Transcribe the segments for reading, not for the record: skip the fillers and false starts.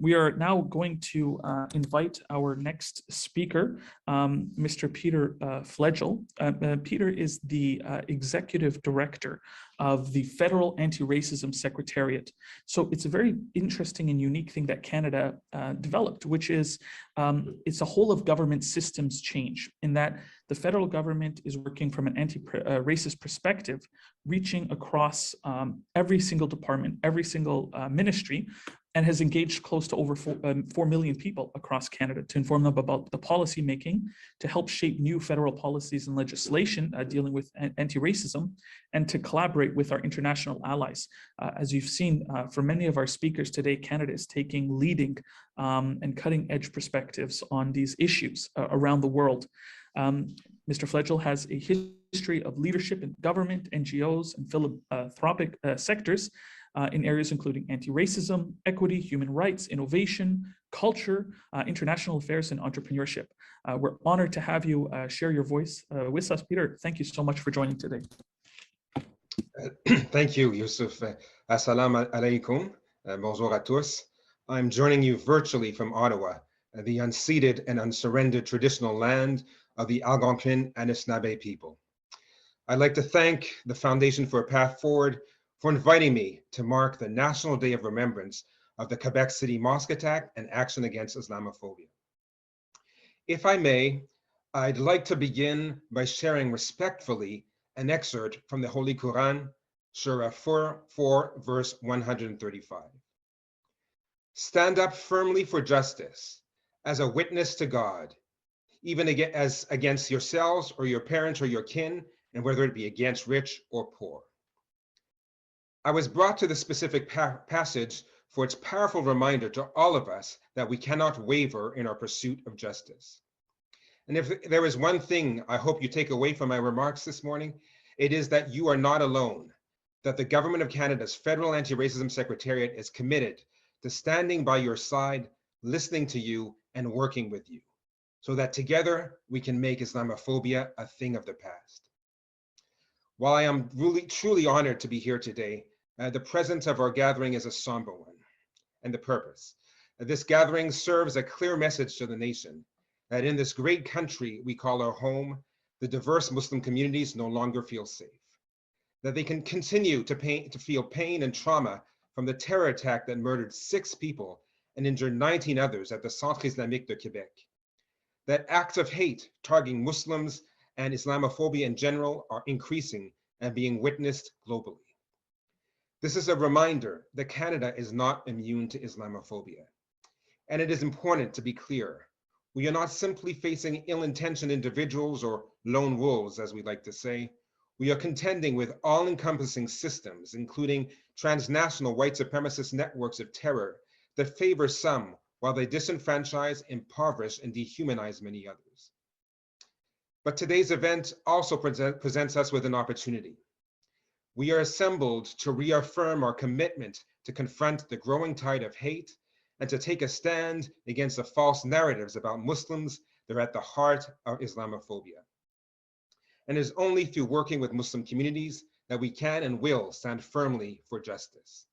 We are now going to invite our next speaker, Mr. Peter Flegel. Peter is the Executive Director of the Federal Anti-Racism Secretariat. So it's a very interesting and unique thing that Canada developed, which is it's a whole of government systems change, in that the federal government is working from an anti-racist perspective, reaching across every single department, every single ministry, and has engaged close to over 4 million people across Canada to inform them about the policy making, to help shape new federal policies and legislation dealing with anti-racism, and to collaborate with our international allies. As you've seen from many of our speakers today, Canada is taking leading and cutting edge perspectives on these issues around the world. Mr. Flegel has a history of leadership in government, NGOs, and philanthropic sectors in areas including anti-racism, equity, human rights, innovation, culture, international affairs, and entrepreneurship. We're honored to have you share your voice with us. Peter, thank you so much for joining today. Thank you, Yusuf. Assalamu alaikum. Bonjour à tous. I'm joining you virtually from Ottawa, the unceded and unsurrendered traditional land of the Algonquin and Anishinaabe people. I'd like to thank the Foundation for a Path Forward for inviting me to mark the National Day of Remembrance of the Quebec City mosque attack and action against Islamophobia. If I may, I'd like to begin by sharing respectfully an excerpt from the Holy Quran, Surah 4, verse 135. Stand up firmly for justice as a witness to God, even as against yourselves or your parents or your kin, and whether it be against rich or poor. I was brought to the specific passage for its powerful reminder to all of us that we cannot waver in our pursuit of justice. And if there is one thing I hope you take away from my remarks this morning, it is that you are not alone, that the Government of Canada's Federal Anti-Racism Secretariat is committed to standing by your side, listening to you, and working with you, so that together we can make Islamophobia a thing of the past. While I am truly honored to be here today, the presence of our gathering is a somber one, and the purpose. This gathering serves a clear message to the nation that in this great country we call our home, the diverse Muslim communities no longer feel safe, that they can continue to feel pain and trauma from the terror attack that murdered 6 people and injured 19 others at the Centre Islamique de Québec, that acts of hate targeting Muslims and Islamophobia in general are increasing and being witnessed globally. This is a reminder that Canada is not immune to Islamophobia. And it is important to be clear. We are not simply facing ill-intentioned individuals or lone wolves, as we like to say. We are contending with all-encompassing systems, including transnational white supremacist networks of terror that favor some while they disenfranchise, impoverish, and dehumanize many others. But today's event also presents us with an opportunity. We are assembled to reaffirm our commitment to confront the growing tide of hate and to take a stand against the false narratives about Muslims that are at the heart of Islamophobia. And it is only through working with Muslim communities that we can and will stand firmly for justice.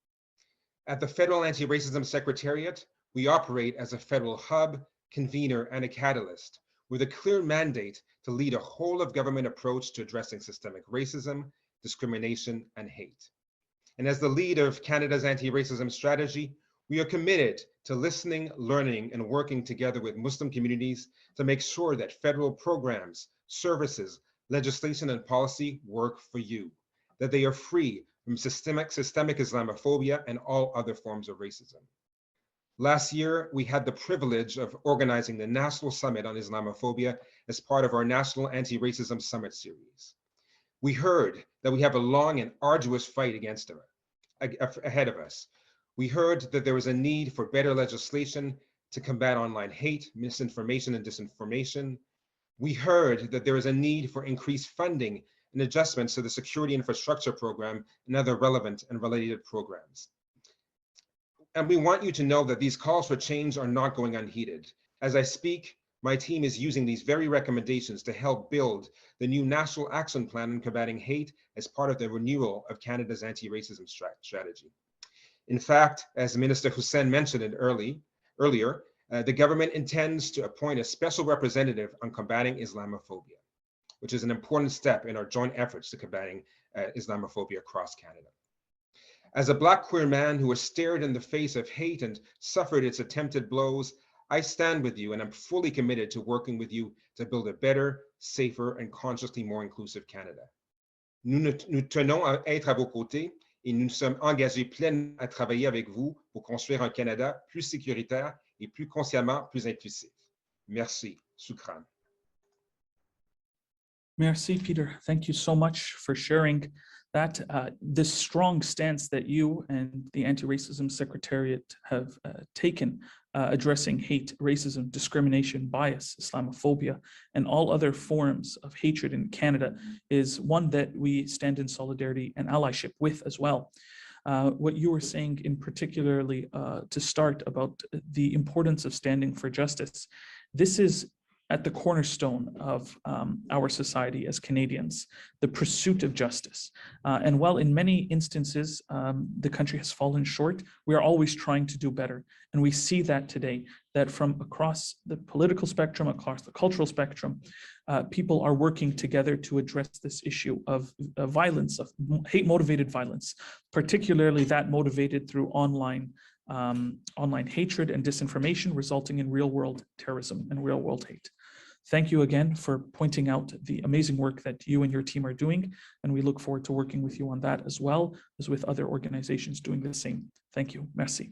At the Federal Anti-Racism Secretariat, we operate as a federal hub, convener, and a catalyst with a clear mandate to lead a whole-of-government approach to addressing systemic racism, discrimination, and hate. And as the lead of Canada's anti-racism strategy, we are committed to listening, learning, and working together with Muslim communities to make sure that federal programs, services, legislation, and policy work for you, that they are free from systemic Islamophobia and all other forms of racism. Last year, we had the privilege of organizing the National Summit on Islamophobia as part of our National Anti-Racism Summit series. We heard that we have a long and arduous fight ahead of us. We heard that there is a need for better legislation to combat online hate, misinformation, and disinformation. We heard that there is a need for increased funding and adjustments to the Security Infrastructure Program and other relevant and related programs. And we want you to know that these calls for change are not going unheeded. As I speak, my team is using these very recommendations to help build the new National Action Plan on Combating Hate as part of the renewal of Canada's anti-racism strategy. In fact, as Minister Hussein mentioned it early, earlier, the government intends to appoint a special representative on combating Islamophobia, which is an important step in our joint efforts to combating Islamophobia across Canada. As a Black queer man who was stared in the face of hate and suffered its attempted blows, I stand with you and I'm fully committed to working with you to build a better, safer, and consciously more inclusive Canada. Nous tenons à être à vos côtés et nous sommes engagés pleinement à travailler avec vous pour construire un Canada plus sécuritaire et plus consciemment plus inclusif. Merci. Shukran. Merci, Peter. Thank you so much for sharing that. This strong stance that you and the Anti-Racism Secretariat have taken addressing hate, racism, discrimination, bias, Islamophobia, and all other forms of hatred in Canada is one that we stand in solidarity and allyship with as well. What you were saying in particularly to start about the importance of standing for justice, this is at the cornerstone of our society as Canadians, the pursuit of justice. And while in many instances, the country has fallen short, we are always trying to do better. And we see that today, that from across the political spectrum, across the cultural spectrum, people are working together to address this issue of violence, of hate-motivated violence, particularly that motivated through online hatred and disinformation, resulting in real-world terrorism and real-world hate. Thank you again for pointing out the amazing work that you and your team are doing, and we look forward to working with you on that as well as with other organizations doing the same. Thank you. Merci.